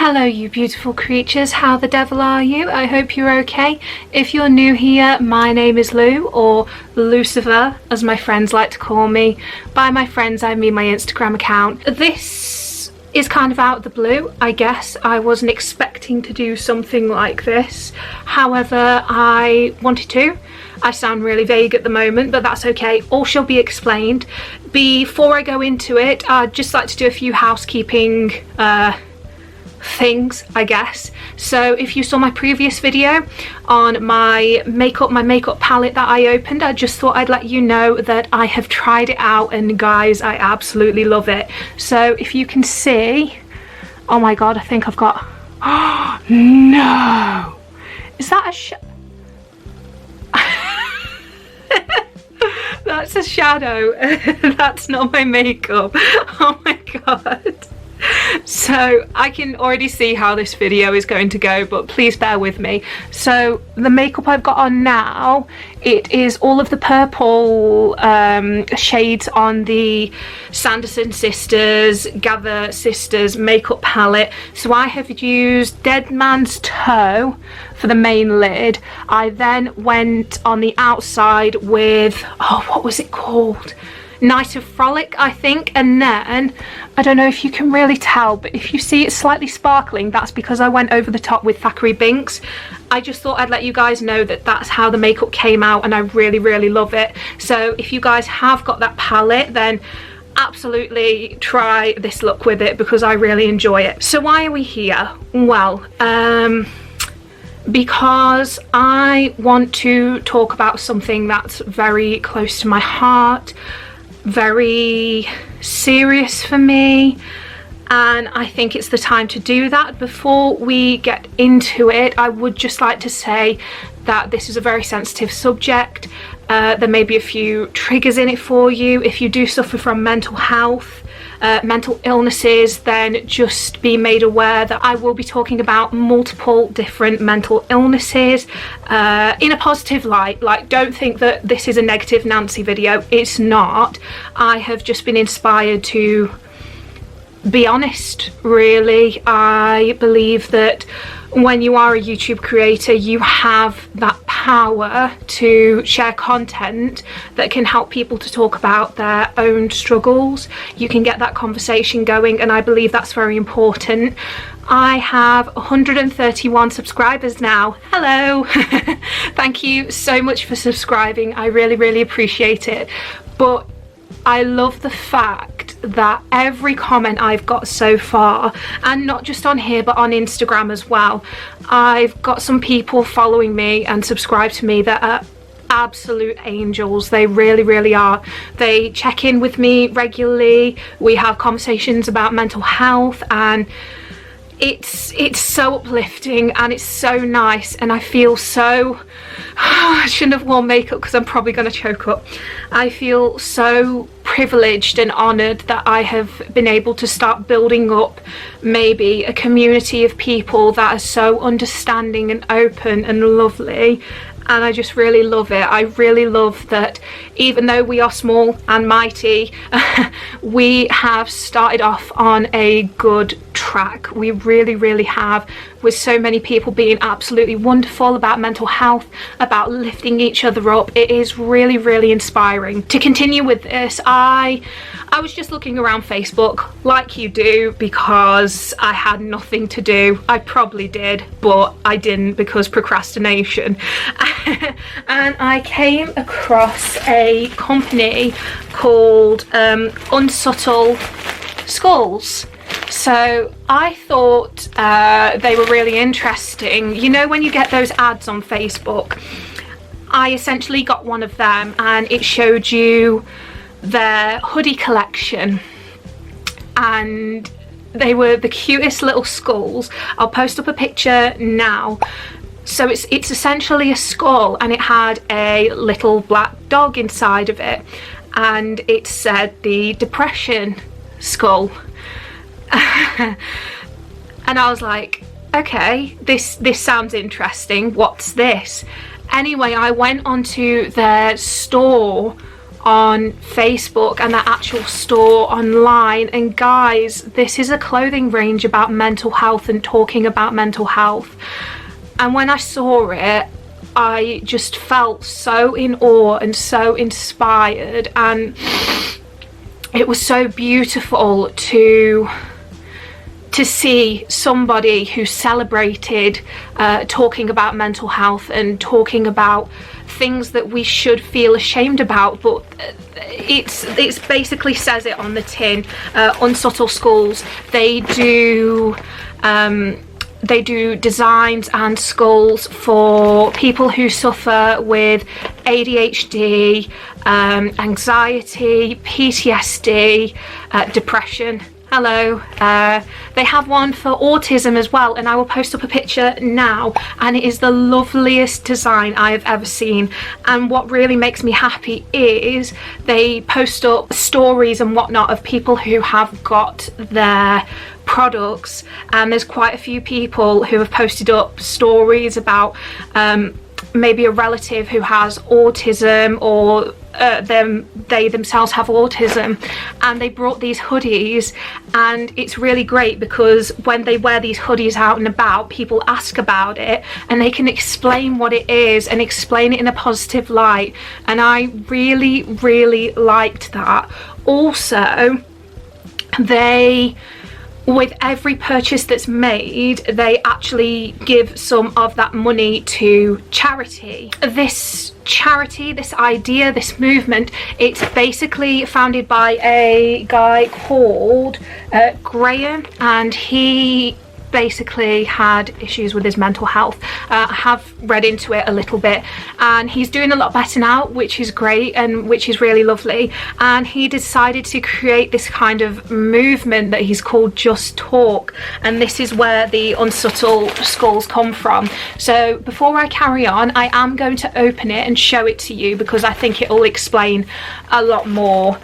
Hello you beautiful creatures, how the devil are you? I hope you're okay. If you're new here, my name is Lou, or Lucifer as my friends like to call me. By my friends I mean my Instagram account. This is kind of out of the blue, I guess. I wasn't expecting to do something like this. However, I wanted to. I sound really vague at the moment, but that's okay. All shall be explained. Before I go into it, I'd just like to do a few housekeeping things, I guess. So if you saw my previous video on my makeup palette that I opened, I just thought I'd let you know that I have tried it out, and guys, I absolutely love it. So if you can see, oh my god, I think I've got, oh no, is that a that's a shadow. That's not my makeup. Oh my god. So I can already see how this video is going to go, but please bear with me. So the makeup I've got on now, it is all of the purple shades on the Sanderson Sisters, Gather Sisters makeup palette. So I have used Dead Man's Toe for the main lid. I then went on the outside with, oh, what was it called? Night of Frolic, I think. And then, I don't know if you can really tell, but if you see it slightly sparkling, that's because I went over the top with Thackeray Binks. I just thought I'd let you guys know that that's how the makeup came out, and I really, really love it. So if you guys have got that palette, then absolutely try this look with it, because I really enjoy it. So why are we here? Well, because I want to talk about something that's very close to my heart, very serious for me, and I think it's the time to do that. Before we get into it, I would just like to say that this is a very sensitive subject. There may be a few triggers in it for you. If you do suffer from mental health, mental illnesses, then just be made aware that I will be talking about multiple different mental illnesses in a positive light. Like, don't think that this is a negative Nancy video. It's not. I have just been inspired to be honest, really. I believe that when you are a YouTube creator, you have that power to share content that can help people to talk about their own struggles. You can get that conversation going, and I believe that's very important. I have 131 subscribers now. Hello. Thank you so much for subscribing. I really, really appreciate it. But I love the fact that every comment I've got so far, and not just on here but on Instagram as well, I've got some people following me and subscribe to me that are absolute angels. They really, really are. They check in with me regularly. We have conversations about mental health, and it's so uplifting, and it's so nice, and I feel so I shouldn't have worn makeup because I'm probably going to choke up. I feel so privileged and honoured that I have been able to start building up maybe a community of people that are so understanding and open and lovely, and I just really love it. I really love that even though we are small and mighty, we have started off on a good track. We really, really have, with so many people being absolutely wonderful about mental health, about lifting each other up. It is really, really inspiring. To continue with this, I was just looking around Facebook like you do, because I had nothing to do. I probably did, but I didn't because procrastination. And I came across a company called Unsubtle Skulls. So I thought they were really interesting. You know, when you get those ads on Facebook, I essentially got one of them, and it showed you their hoodie collection, and they were the cutest little skulls. I'll post up a picture now. So it's essentially a skull, and it had a little black dog inside of it, and it said the depression skull. And I was like, okay, this sounds interesting. What's this? Anyway, I went onto their store on Facebook and their actual store online. And guys, this is a clothing range about mental health and talking about mental health. And when I saw it, I just felt so in awe and so inspired, and it was so beautiful to see somebody who celebrated talking about mental health and talking about things that we should feel ashamed about. But it's basically says it on the tin. Unsubtle Skulls, they do designs and skulls for people who suffer with ADHD, anxiety, PTSD, depression. Hello. They have one for autism as well, and I will post up a picture now, and it is the loveliest design I have ever seen. And what really makes me happy is they post up stories and whatnot of people who have got their products, and there's quite a few people who have posted up stories about maybe a relative who has autism, or they themselves have autism, and they brought these hoodies. And it's really great because when they wear these hoodies out and about, people ask about it and they can explain what it is and explain it in a positive light, and I really, really liked that. Also, with every purchase that's made, they actually give some of that money to charity. This charity, this idea, this movement, it's basically founded by a guy called Graeme, and he basically had issues with his mental health. I have read into it a little bit, and he's doing a lot better now, which is great and which is really lovely. And he decided to create this kind of movement that he's called Just Talk, and this is where the Unsubtle Skulls come from. So before I carry on, I am going to open it and show it to you because I think it will explain a lot more.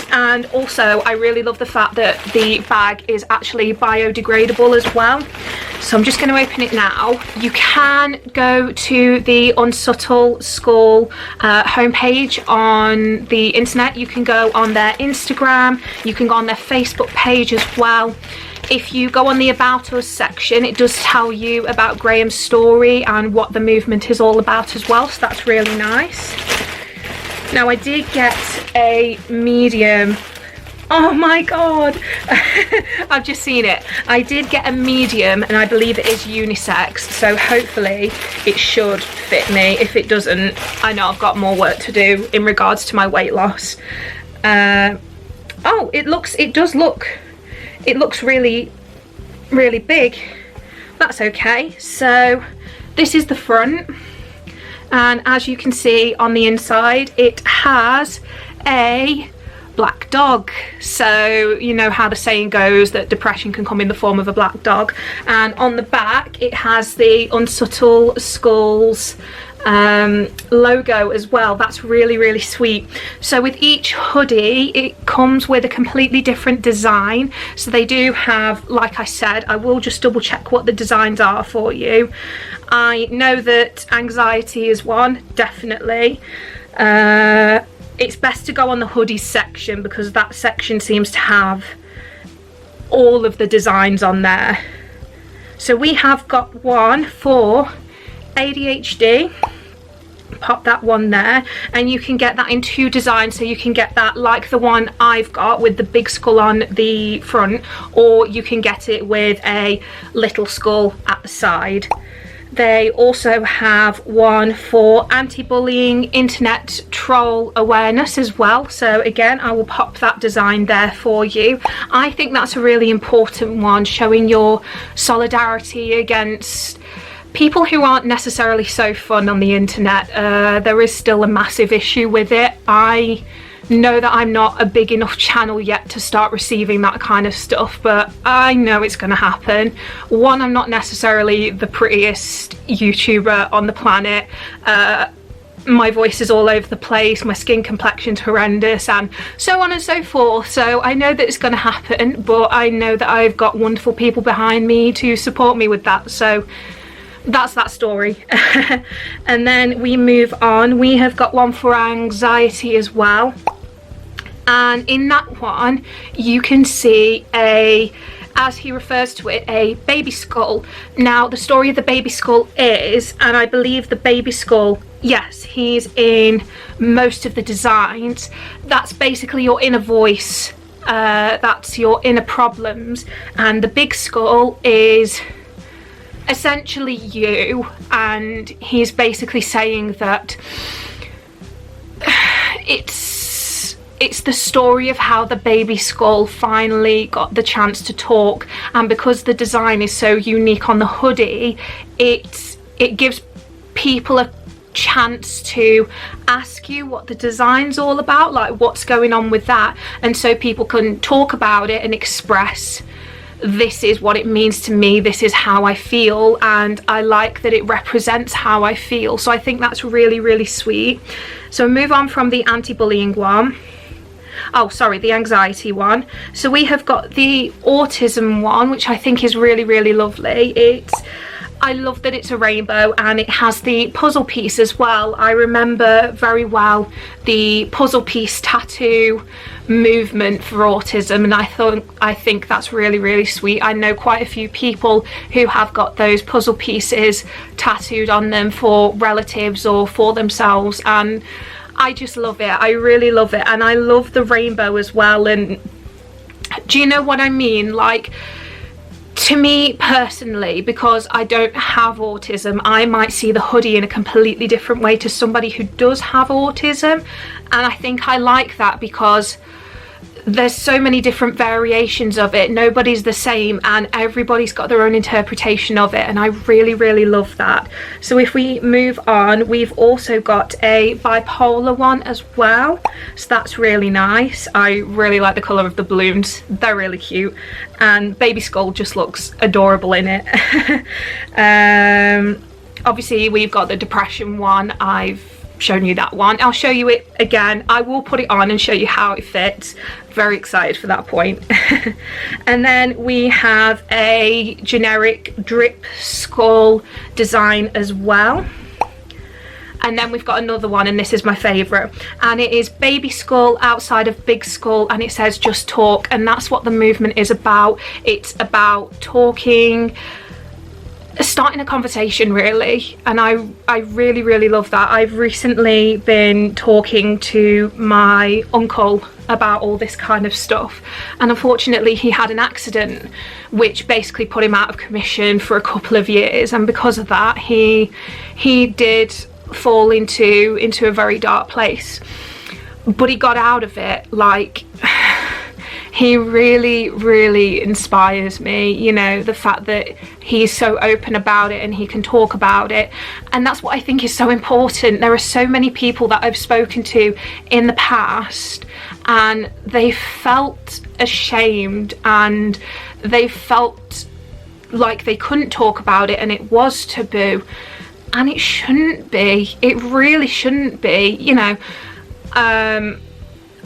And also, I really love the fact that the bag is actually biodegradable as well. So I'm just going to open it now. You can go to the Unsubtle Skull homepage on the internet. You can go on their Instagram. You can go on their Facebook page as well. If you go on the About Us section, it does tell you about Graeme's story and what the movement is all about as well. So that's really nice. Now, I did get a medium. Oh my god, I've just seen it. I did get a medium, and I believe it is unisex, so hopefully it should fit me. If it doesn't, I know I've got more work to do in regards to my weight loss. Oh, it looks really, really big. That's okay. So this is the front. And as you can see on the inside, it has a black dog. So you know how the saying goes that depression can come in the form of a black dog. And on the back, it has the Unsubtle Skulls logo as well. That's really, really sweet. So with each hoodie, it comes with a completely different design. So they do have, like I said, I will just double check what the designs are for you. I know that anxiety is one, definitely. It's best to go on the hoodies section because that section seems to have all of the designs on there. So we have got one for ADHD. Pop that one there, and you can get that in two designs. So you can get that like the one I've got with the big skull on the front, or you can get it with a little skull at the side. They also have one for anti-bullying, internet troll awareness as well. So again, I will pop that design there for you. I think that's a really important one, showing your solidarity against people who aren't necessarily so fun on the internet. There is still a massive issue with it. I know that I'm not a big enough channel yet to start receiving that kind of stuff, but I know it's going to happen. One, I'm not necessarily the prettiest YouTuber on the planet. My voice is all over the place, my skin complexion's horrendous, and so on and so forth. So I know that it's going to happen, but I know that I've got wonderful people behind me to support me with that. So that's that story. And then we move on. We have got one for anxiety as well, and in that one you can see a, as he refers to it, a baby skull. Now the story of the baby skull is, and I believe the baby skull, yes, he's in most of the designs, that's basically your inner voice, that's your inner problems, and the big skull is essentially you, and he's basically saying that it's the story of how the baby skull finally got the chance to talk, and because the design is so unique on the hoodie, it gives people a chance to ask you what the design's all about, like what's going on with that, and so people can talk about it and express, this is what it means to me, this is how I feel, and I like that it represents how I feel. So I think that's really, really sweet. So move on from the anti-bullying one. Oh, sorry, the anxiety one. So we have got the autism one, which I think is really, really lovely. I love that it's a rainbow and it has the puzzle piece as well. I remember very well the puzzle piece tattoo movement for autism, and I think that's really, really sweet. I know quite a few people who have got those puzzle pieces tattooed on them for relatives or for themselves, and I just love it. I really love it, and I love the rainbow as well. And do you know what I mean? Like, to me personally, because I don't have autism, I might see the hoodie in a completely different way to somebody who does have autism, and I think I like that because there's so many different variations of it. Nobody's the same, and everybody's got their own interpretation of it, and I really, really love that. So if we move on, we've also got a bipolar one as well, so that's really nice. I really like the colour of the balloons, they're really cute, and baby skull just looks adorable in it. Obviously we've got the depression one. I've shown you that one. I'll show you it again. I will put it on and show you how it fits. Very excited for that point. And then we have a generic drip skull design as well, and then we've got another one, and this is my favorite, and it is baby skull outside of big skull, and it says just talk, and that's what the movement is about. It's about talking, starting a conversation really, and I really, really love that. I've recently been talking to my uncle about all this kind of stuff, and unfortunately he had an accident which basically put him out of commission for a couple of years, and because of that he did fall into a very dark place, but he got out of it. Like, he really, really inspires me, you know, the fact that he's so open about it and he can talk about it, and that's what I think is so important. There are so many people that I've spoken to in the past, and they felt ashamed and they felt like they couldn't talk about it, and it was taboo, and it shouldn't be. It really shouldn't be, you know.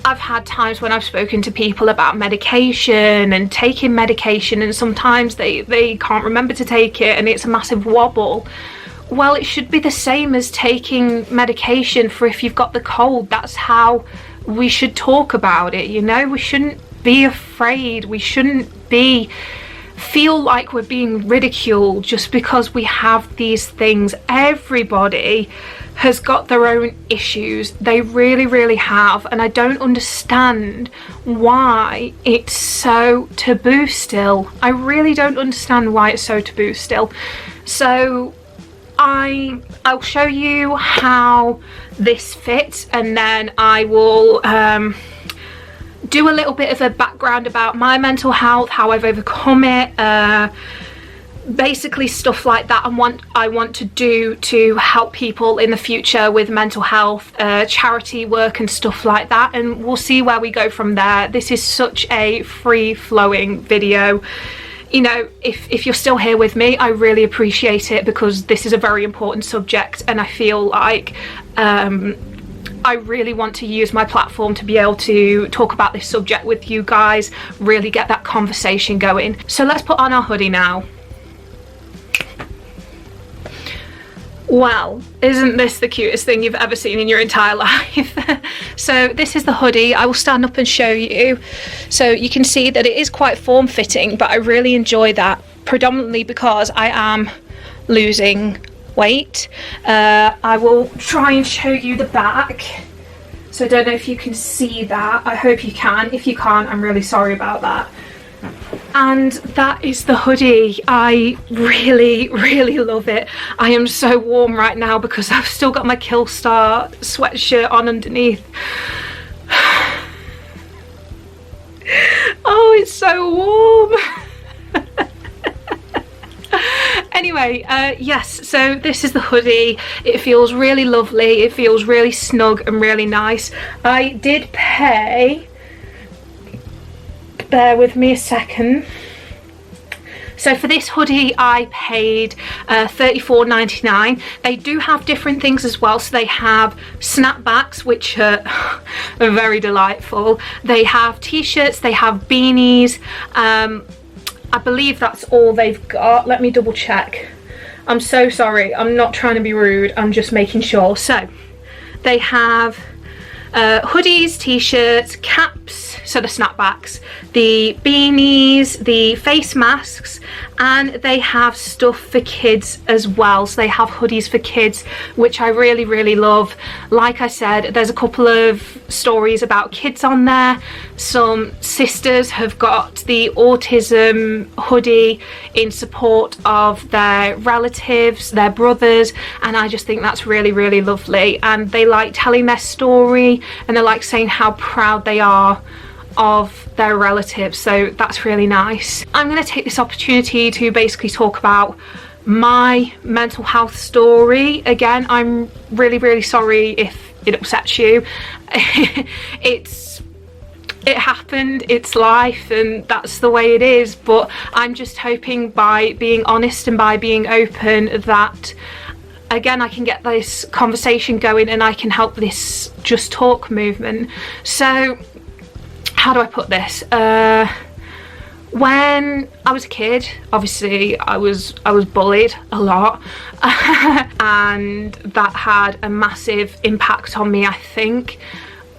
I've had times when I've spoken to people about medication and taking medication, and sometimes they can't remember to take it and it's a massive wobble. Well, it should be the same as taking medication for if you've got the cold. That's how we should talk about it, you know. We shouldn't be afraid. We shouldn't feel like we're being ridiculed just because we have these things. Everybody has got their own issues. They really, really have, and I don't understand why it's so taboo still. I really don't understand why it's so taboo still. So I'll show you how this fits, and then I will do a little bit of a background about my mental health, how I've overcome it, basically stuff like that, and what I want to do to help people in the future with mental health, charity work and stuff like that, and we'll see where we go from there. This is such a free-flowing video. You know, if you're still here with me, I really appreciate it, because this is a very important subject, and I feel like I really want to use my platform to be able to talk about this subject with you guys, really get that conversation going. So let's put on our hoodie now. Well, isn't this the cutest thing you've ever seen in your entire life? So this is the hoodie. I will stand up and show you. So you can see that it is quite form-fitting, but I really enjoy that, predominantly because I am losing weight. I will try and show you the back. So I don't know if you can see that. I hope you can. If you can't, I'm really sorry about that. And that is the hoodie. I really, really love it. I am so warm right now because I've still got my Killstar sweatshirt on underneath. Oh, it's so warm. Anyway, yes, so this is the hoodie. It feels really lovely. It feels really snug and really nice. I did pay... Bear with me a second. So for this hoodie I paid $34.99. They do have different things as well. So they have snapbacks, which are very delightful. They have t-shirts, they have beanies. I believe that's all they've got. Let me double check. I'm so sorry, I'm not trying to be rude, I'm just making sure. So they have hoodies, t-shirts, caps, so the snapbacks, the beanies, the face masks, and they have stuff for kids as well. So they have hoodies for kids, which I really, really love. Like I said, there's a couple of stories about kids on there. Some sisters have got the autism hoodie in support of their relatives, their brothers, and I just think that's really, really lovely. And they like telling their story, and they like saying how proud they are of their relatives, so that's really nice. I'm going to take this opportunity to basically talk about my mental health story. Again, I'm really, really sorry if it upsets you. It happened, it's life, and that's the way it is, but I'm just hoping by being honest and by being open that again I can get this conversation going and I can help this Just Talk movement. So how do I put this? When I was a kid, obviously I was bullied a lot and that had a massive impact on me. I think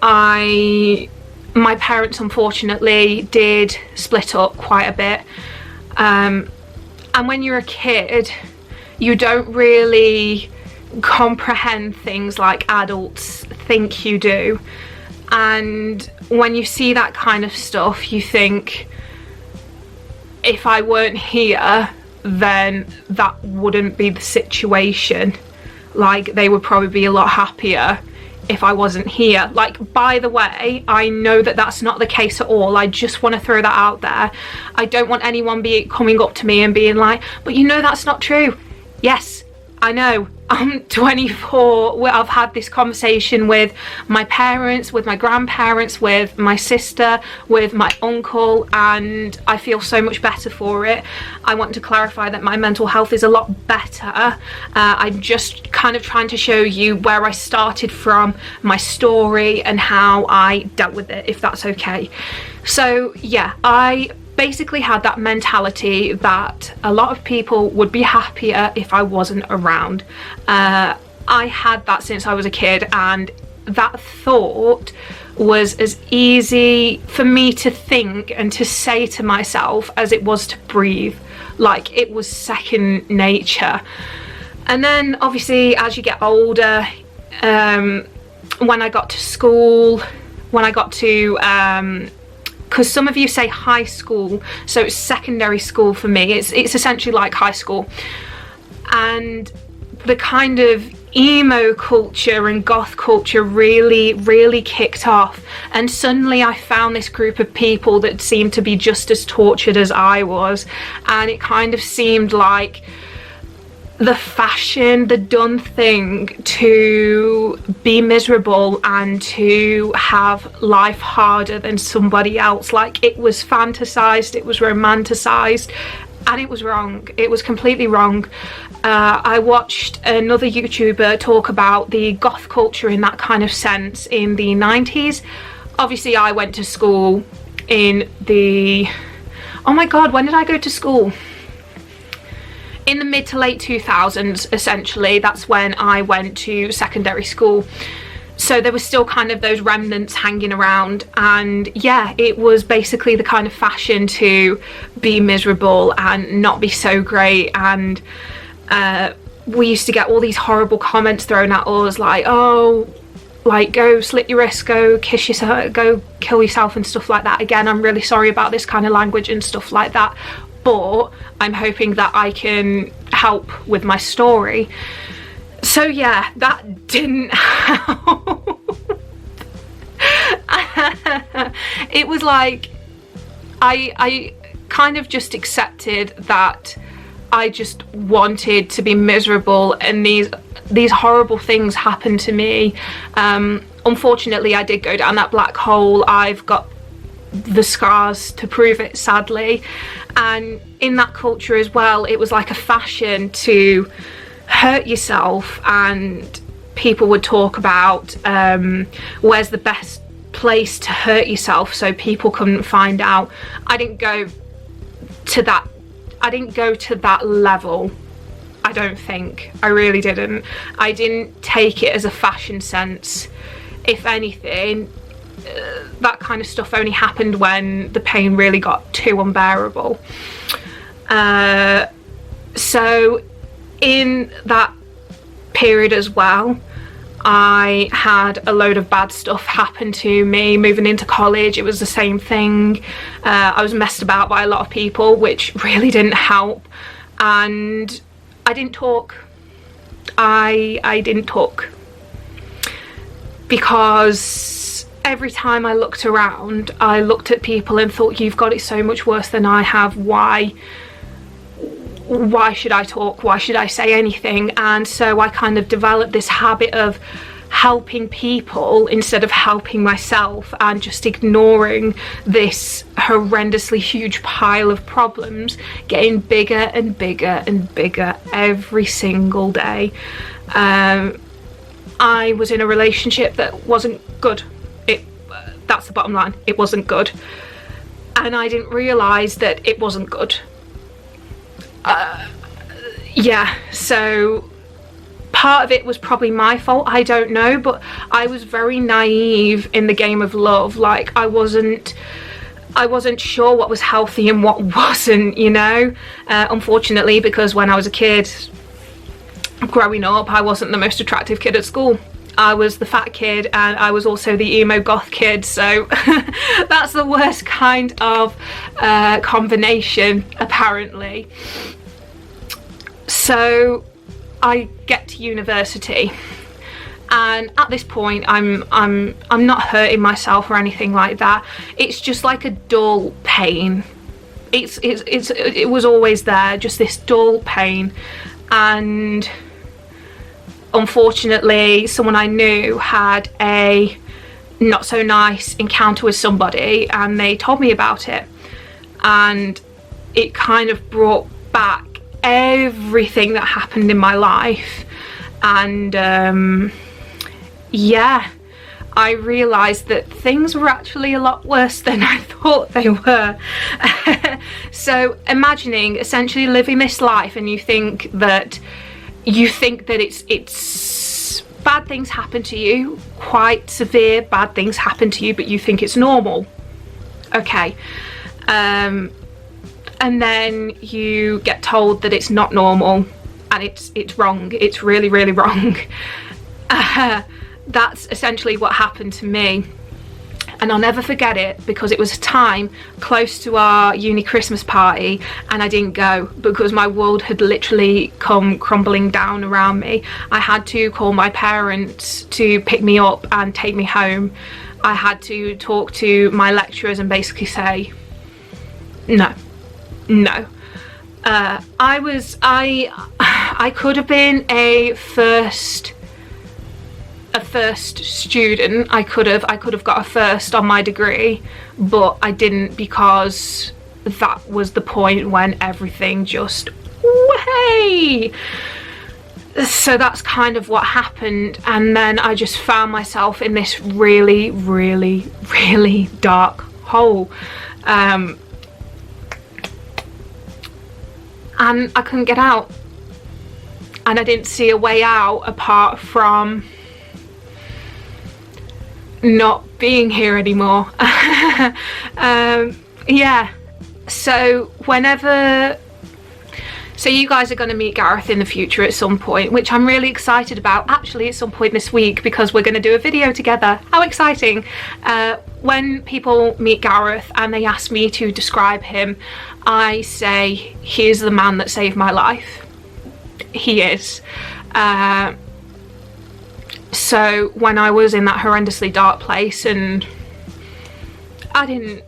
my parents unfortunately did split up quite a bit, and when you're a kid you don't really comprehend things like adults think you do, and when you see that kind of stuff you think, if I weren't here then that wouldn't be the situation. Like, they would probably be a lot happier if I wasn't here. Like, by the way, I know that that's not the case at all. I just want to throw that out there. I don't want anyone coming up to me and being like, but you know that's not true. Yes, I know. I'm 24. I've had this conversation with my parents, with my grandparents, with my sister, with my uncle, and I feel so much better for it. I want to clarify that my mental health is a lot better. I'm just kind of trying to show you where I started from, my story, and how I dealt with it, if that's okay. So yeah, I basically had that mentality that a lot of people would be happier if I wasn't around. I had that since I was a kid, and that thought was as easy for me to think and to say to myself as it was to breathe. Like, it was second nature. And then obviously as you get older, when I got to school, when I got to because some of you say high school, so it's secondary school for me. It's essentially like high school. And the kind of emo culture and goth culture really, really kicked off. And suddenly I found this group of people that seemed to be just as tortured as I was. And it kind of seemed like the fashion, the done thing to be miserable and to have life harder than somebody else. Like, it was fantasized, it was romanticized, and it was wrong. It was completely wrong. I watched another YouTuber talk about the goth culture in that kind of sense in the 90s. Obviously I went to school in the, oh my god, when did I go to school? in the mid to late 2000s, essentially, that's when I went to secondary school. So there were still kind of those remnants hanging around, and yeah, it was basically the kind of fashion to be miserable and not be so great. And we used to get all these horrible comments thrown at us, like, oh, like, go slit your wrist, go kiss yourself, go kill yourself and stuff like that. Again, I'm really sorry about this kind of language and stuff like that, but I'm hoping that I can help with my story. So yeah, that didn't help. It was like I kind of just accepted that I just wanted to be miserable, and these horrible things happened to me. Unfortunately, I did go down that black hole. I've got the scars to prove it, sadly. And in that culture as well, it was like a fashion to hurt yourself, and people would talk about where's the best place to hurt yourself so people couldn't find out. I didn't go to that level. I don't think. I really didn't. I didn't take it as a fashion sense. If anything, that kind of stuff only happened when the pain really got too unbearable. So in that period as well, I had a load of bad stuff happen to me. Moving into college, it was the same thing. I was messed about by a lot of people, which really didn't help. And I didn't talk. I didn't talk because every time I looked around, I looked at people and thought, you've got it so much worse than I have. Why should I talk? Why should I say anything? And so I kind of developed this habit of helping people instead of helping myself, and just ignoring this horrendously huge pile of problems getting bigger and bigger and bigger every single day. I was in a relationship that wasn't good. That's the bottom line. It wasn't good. And I didn't realise that it wasn't good. Yeah, so part of it was probably my fault, I don't know, but I was very naive in the game of love. Like, I wasn't sure what was healthy and what wasn't, you know. Unfortunately, because when I was a kid growing up, I wasn't the most attractive kid at school. I was the fat kid, and I was also the emo goth kid, so that's the worst kind of combination, apparently. So I get to university, and at this point I'm not hurting myself or anything like that. It's just like a dull pain. It was always there, just this dull pain. And unfortunately, someone I knew had a not so nice encounter with somebody, and they told me about it, and it kind of brought back everything that happened in my life. And yeah, I realised that things were actually a lot worse than I thought they were. So imagining essentially living this life, and you think that it's bad things happen to you, quite severe bad things happen to you, but you think it's normal. Okay. And then you get told that it's not normal, and it's wrong. It's really, really wrong. That's essentially what happened to me. And I'll never forget it, because it was a time close to our uni Christmas party, and I didn't go because my world had literally come crumbling down around me. I had to call my parents to pick me up and take me home. I had to talk to my lecturers and basically say, no. I could have been a first student. I could have got a first on my degree, but I didn't, because that was the point when everything just way. So that's kind of what happened, and then I just found myself in this really, really, really dark hole. and I couldn't get out, and I didn't see a way out apart from not being here anymore. Yeah, so so you guys are going to meet Gareth in the future at some point, which I'm really excited about, actually at some point this week, because we're going to do a video together. How exciting. When people meet Gareth and they ask me to describe him, I say he is the man that saved my life. He is. So when I was in that horrendously dark place and I didn't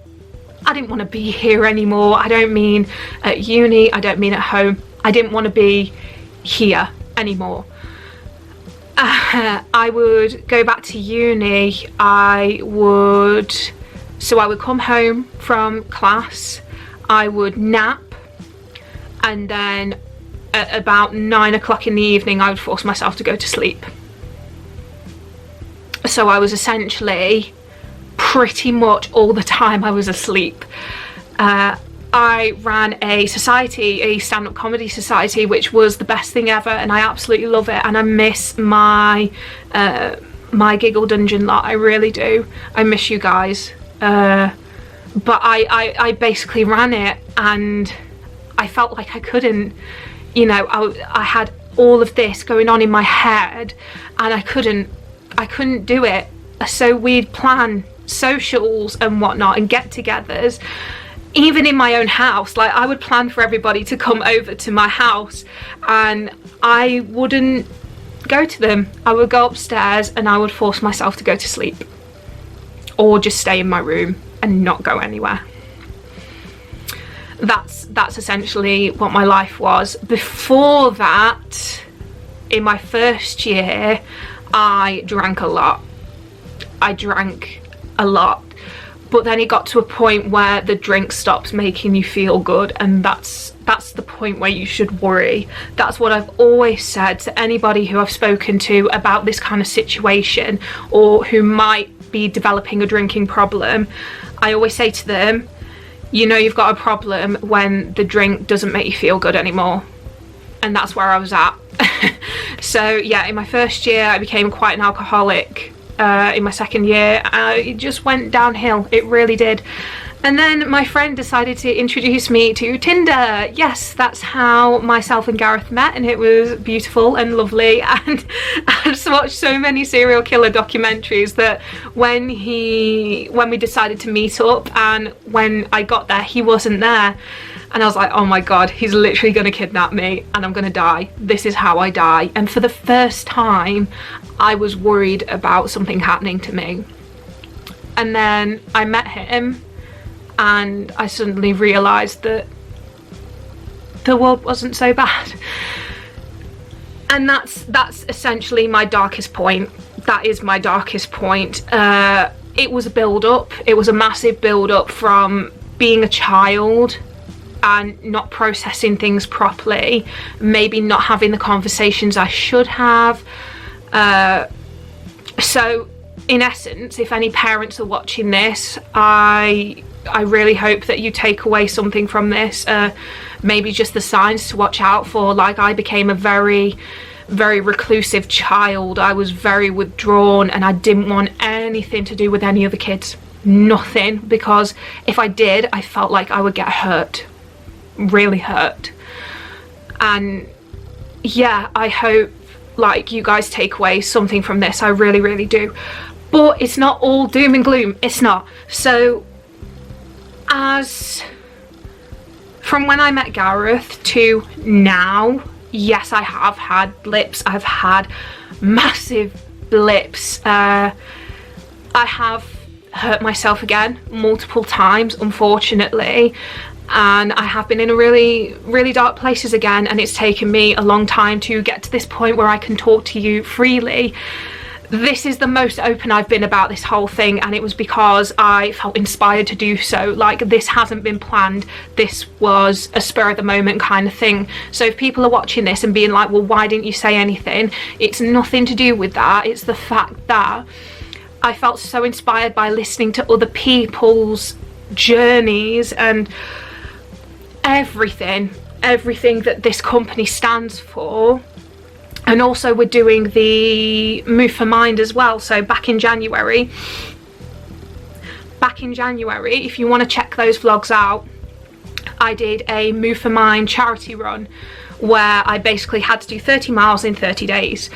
want to be here anymore. I don't mean at uni, I don't mean at home. I didn't want to be here anymore. I would go back to uni. I would come home from class, I would nap, and then at about 9 o'clock in the evening I would force myself to go to sleep. So I was essentially pretty much all the time I was asleep. I ran a society, a stand-up comedy society, which was the best thing ever, and I absolutely love it, and I miss my my giggle dungeon lot. I really do. I miss you guys. But I basically ran it, and I felt like I couldn't, you know, I had all of this going on in my head and I couldn't do it. So we'd plan socials and whatnot and get-togethers, even in my own house. Like, I would plan for everybody to come over to my house and I wouldn't go to them. I would go upstairs and I would force myself to go to sleep, or just stay in my room and not go anywhere. That's essentially what my life was. Before that, in my first year, I drank a lot. But then it got to a point where the drink stops making you feel good, and that's the point where you should worry. That's what I've always said to anybody who I've spoken to about this kind of situation, or who might be developing a drinking problem. I always say to them, you know you've got a problem when the drink doesn't make you feel good anymore. And that's where I was at. So yeah, in my first year I became quite an alcoholic. In my second year it just went downhill, it really did. And then my friend decided to introduce me to Tinder. Yes, that's how myself and Gareth met, and it was beautiful and lovely. And I've just watched so many serial killer documentaries that when we decided to meet up, and when I got there he wasn't there, and I was like, oh my god, he's literally gonna kidnap me and I'm gonna die. This is how I die. And for the first time I was worried about something happening to me. And then I met him and I suddenly realised that the world wasn't so bad. And that's essentially my darkest point. That is my darkest point. It was a build-up. It was a massive build-up from being a child and not processing things properly, maybe not having the conversations I should have. So in essence, if any parents are watching this, I really hope that you take away something from this. Maybe just the signs to watch out for. Like, I became a very, very reclusive child. I was very withdrawn and I didn't want anything to do with any other kids. Nothing, because if I did, I felt like I would get hurt. Really hurt. And yeah, I hope like you guys take away something from this. I really, really do. But it's not all doom and gloom. It's not. So from when I met Gareth to now, yes, I have had blips. I've had massive blips. I have hurt myself again multiple times, unfortunately. And I have been in a really, really dark places again, and it's taken me a long time to get to this point where I can talk to you freely. This is the most open I've been about this whole thing, and it was because I felt inspired to do so. Like, this hasn't been planned. This was a spur of the moment kind of thing. So if people are watching this and being like, well, why didn't you say anything? It's nothing to do with that. It's the fact that I felt so inspired by listening to other people's journeys and everything everything that this company stands for. And also we're doing the Move for Mind as well. So back in January, if you want to check those vlogs out, I did a Move for Mind charity run where I basically had to do 30 miles in 30 days.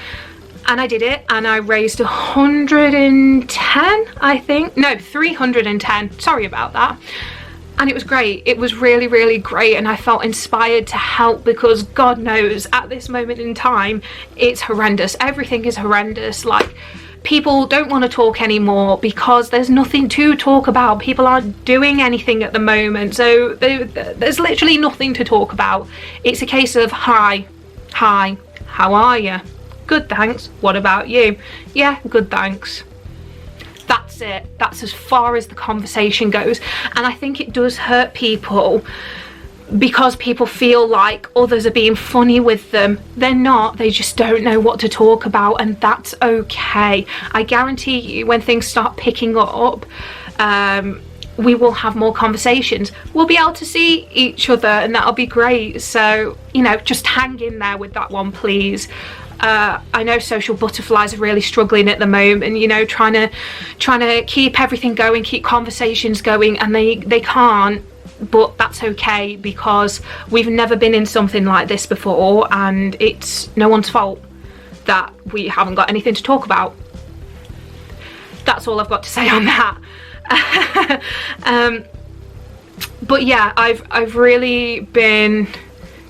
And I did it, and I raised 110, I think. No, 310. Sorry about that. And it was great. It was really, really great, and I felt inspired to help, because God knows at this moment in time it's horrendous. Everything is horrendous. Like, people don't want to talk anymore because there's nothing to talk about. People aren't doing anything at the moment, so there's literally nothing to talk about. It's a case of hi, how are you? Good, thanks. What about you? Yeah, good, thanks. That's it. That's as far as the conversation goes. And I think it does hurt people, because people feel like others are being funny with them. They're not. They just don't know what to talk about, and that's okay. I guarantee you, when things start picking up, we will have more conversations. We'll be able to see each other, and that'll be great. So, you know, just hang in there with that one, please. I know social butterflies are really struggling at the moment, you know, trying to keep everything going, keep conversations going, and they can't. But that's okay, because we've never been in something like this before, and it's no one's fault that we haven't got anything to talk about. That's all I've got to say on that. But yeah, I've really been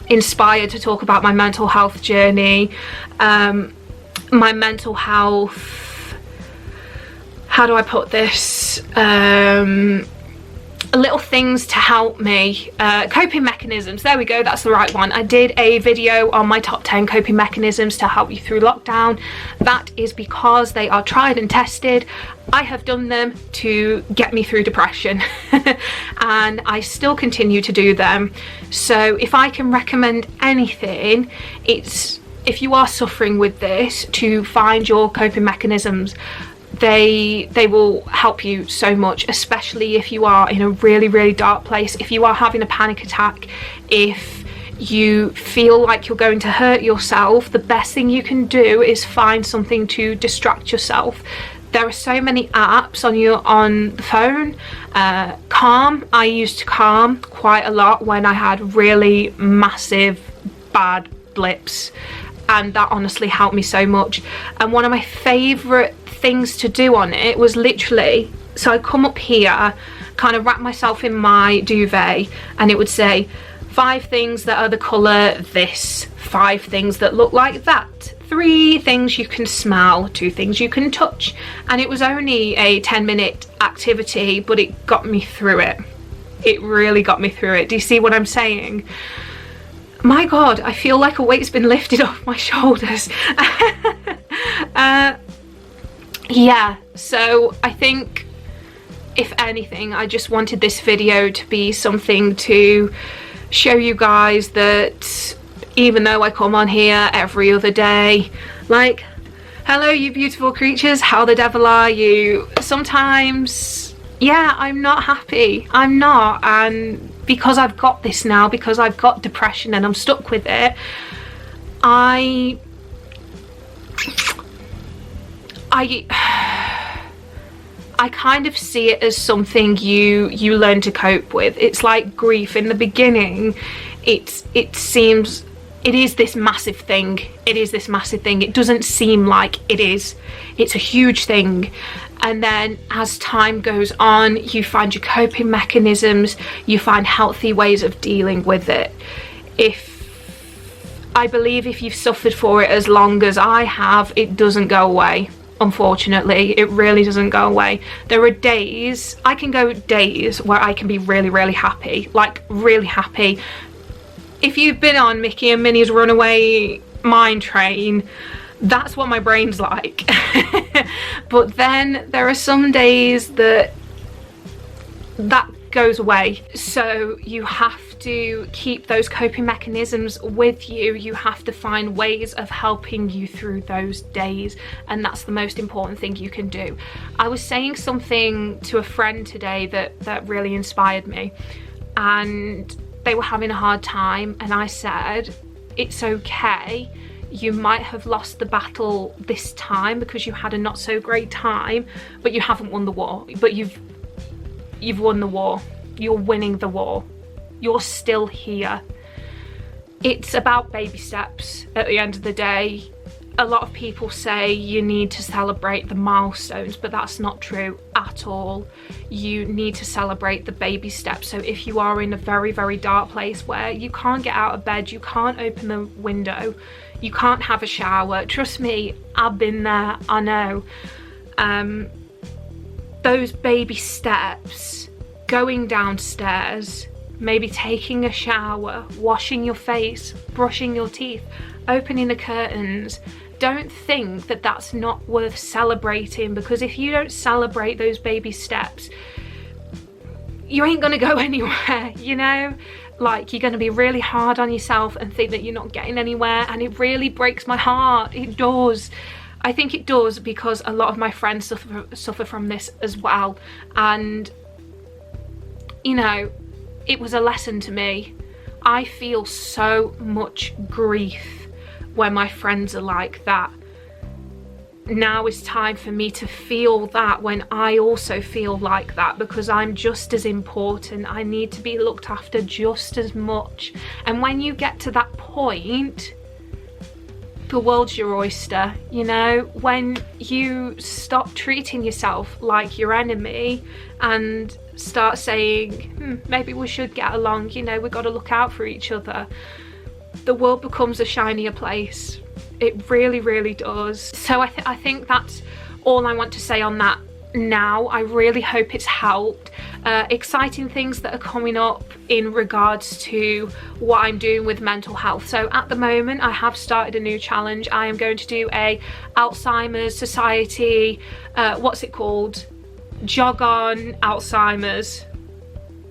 inspired to talk about my mental health journey. My mental health, how do I put this, little things to help me, coping mechanisms, there we go, that's the right one. I did a video on my top 10 coping mechanisms to help you through lockdown. That is because they are tried and tested. I have done them to get me through depression and I still continue to do them. So if I can recommend anything, it's, if you are suffering with this, to find your coping mechanisms. They will help you so much, especially if you are in a really, really dark place, if you are having a panic attack, if you feel like you're going to hurt yourself. The best thing you can do is find something to distract yourself. There are so many apps on the phone. Calm, I used Calm quite a lot when I had really massive bad blips, and that honestly helped me so much. And one of my favourite things to do on it was literally, so I'd come up here, kind of wrap myself in my duvet, and it would say 5 things that are the colour this, 5 things that look like that, 3 things you can smell, 2 things you can touch. And it was only a 10-minute activity, but it got me through it. It really got me through it. Do you see what I'm saying? My God, I feel like a weight's been lifted off my shoulders. Yeah, so I think, if anything, I just wanted this video to be something to show you guys that even though I come on here every other day, like, hello you beautiful creatures, how the devil are you? Sometimes, yeah, I'm not happy. I'm not, and because I've got this now, because I've got depression and I'm stuck with it, I kind of see it as something you learn to cope with. It's like grief. In the beginning, it seems it is this massive thing. It is this massive thing. It doesn't seem like it is. It's a huge thing. And then as time goes on, you find your coping mechanisms, you find healthy ways of dealing with it. I believe if you've suffered for it as long as I have, it doesn't go away. Unfortunately, it really doesn't go away. There are days, I can go days where I can be really, really happy, like really happy. If you've been on Mickey and Minnie's Runaway Mine Train, that's what my brain's like. But then there are some days that goes away. So you have to keep those coping mechanisms with you. You have to find ways of helping you through those days, and that's the most important thing you can do. I was saying something to a friend today that really inspired me, and they were having a hard time, and I said, it's okay, you might have lost the battle this time because you had a not so great time, but you haven't won the war. But you've won the war. You're winning the war. You're still here. It's about baby steps at the end of the day. A lot of people say you need to celebrate the milestones, but that's not true at all. You need to celebrate the baby steps. So if you are in a very, very dark place where you can't get out of bed, you can't open the window, you can't have a shower, trust me, I've been there, I know. Those baby steps, going downstairs, maybe taking a shower, washing your face, brushing your teeth, opening the curtains, don't think that that's not worth celebrating, because if you don't celebrate those baby steps, you ain't gonna go anywhere, you know? Like, you're gonna be really hard on yourself and think that you're not getting anywhere, and it really breaks my heart. It does. I think it does, because a lot of my friends suffer from this as well, and you know, it was a lesson to me. I feel so much grief when my friends are like that. Now it's time for me to feel that when I also feel like that, because I'm just as important. I need to be looked after just as much. And when you get to that point, the world's your oyster, you know? When you stop treating yourself like your enemy and start saying, maybe we should get along, you know, we've got to look out for each other, the world becomes a shinier place. It really, really does. So I think that's all I want to say on that now. I really hope it's helped. Exciting things that are coming up in regards to what I'm doing with mental health. So at the moment, I have started a new challenge. I am going to do a Alzheimer's Society, what's it called? Jog on Alzheimer's.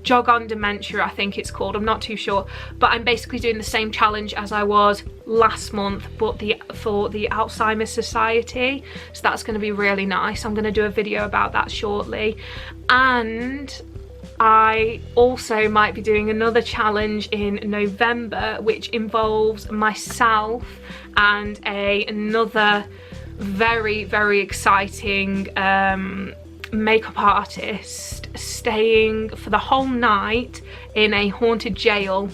Jog on Dementia, I think it's called. I'm not too sure, but I'm basically doing the same challenge as I was last month, but for the Alzheimer's Society. So that's going to be really nice. I'm going to do a video about that shortly, and I also might be doing another challenge in November, which involves myself and another very, very exciting makeup artist staying for the whole night in a haunted jail.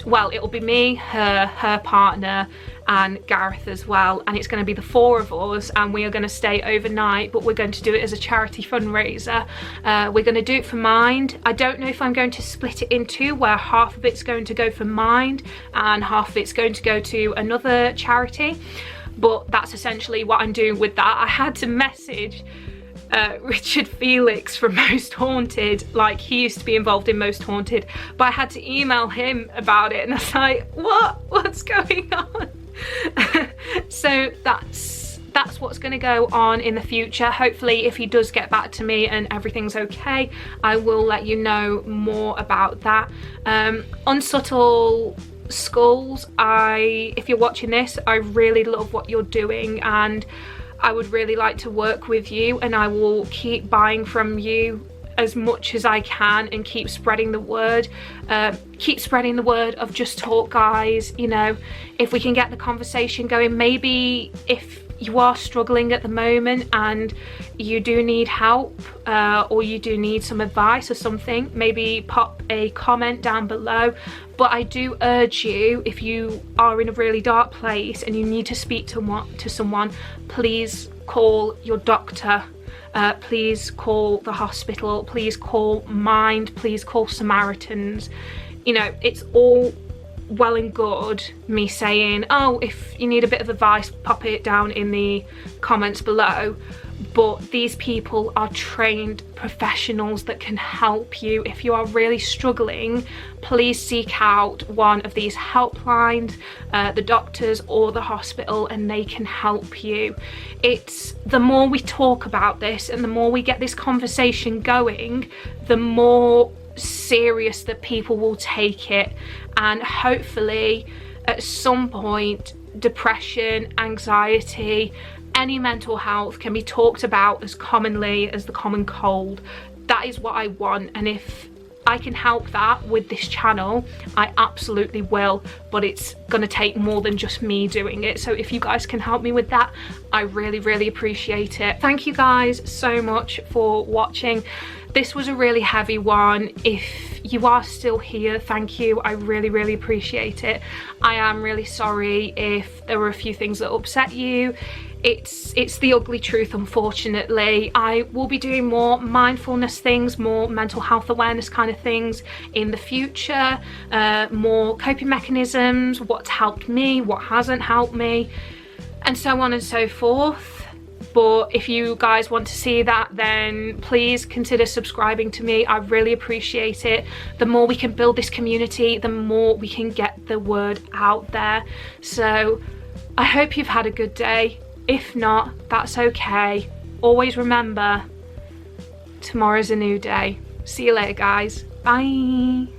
Well, it'll be me, her partner, and Gareth as well, and it's going to be the four of us, and we are going to stay overnight, but we're going to do it as a charity fundraiser. We're going to do it for Mind. I don't know if I'm going to split it in two, where half of it's going to go for Mind and half of it's going to go to another charity, but that's essentially what I'm doing with that. I had to message Richard Felix from Most Haunted, like he used to be involved in Most Haunted, but I had to email him about it, and I was like, what's going on? So that's what's going to go on in the future. Hopefully, if he does get back to me and everything's okay, I will let you know more about that. Unsubtle Skulls, if you're watching this, I really love what you're doing, and I would really like to work with you, and I will keep buying from you as much as I can and keep spreading the word. Keep spreading the word of Just Talk, guys. You know, if we can get the conversation going, maybe if you are struggling at the moment and you do need help, or you do need some advice or something, maybe pop a comment down below. But I do urge you, if you are in a really dark place and you need to speak to someone, please call your doctor, please call the hospital, please call Mind, please call Samaritans. You know, it's all well and good me saying, oh, if you need a bit of advice, pop it down in the comments below, but these people are trained professionals that can help you. If you are really struggling, please seek out one of these helplines, the doctors or the hospital, and they can help you. It's the more we talk about this and the more we get this conversation going, the more serious that people will take it, and hopefully at some point depression, anxiety, any mental health can be talked about as commonly as the common cold. That is what I want, and if I can help that with this channel, I absolutely will, but it's gonna take more than just me doing it. So if you guys can help me with that, I really, really appreciate it. Thank you guys so much for watching. This was a really heavy one. If you are still here, thank you. I really, really appreciate it. I am really sorry if there were a few things that upset you. It's the ugly truth, unfortunately. I will be doing more mindfulness things, more mental health awareness kind of things in the future, more coping mechanisms, what's helped me, what hasn't helped me, and so on and so forth. But if you guys want to see that, then please consider subscribing to me. I really appreciate it. The more we can build this community, the more we can get the word out there. So I hope you've had a good day. If not, that's okay. Always remember, tomorrow's a new day. See you later, guys. Bye.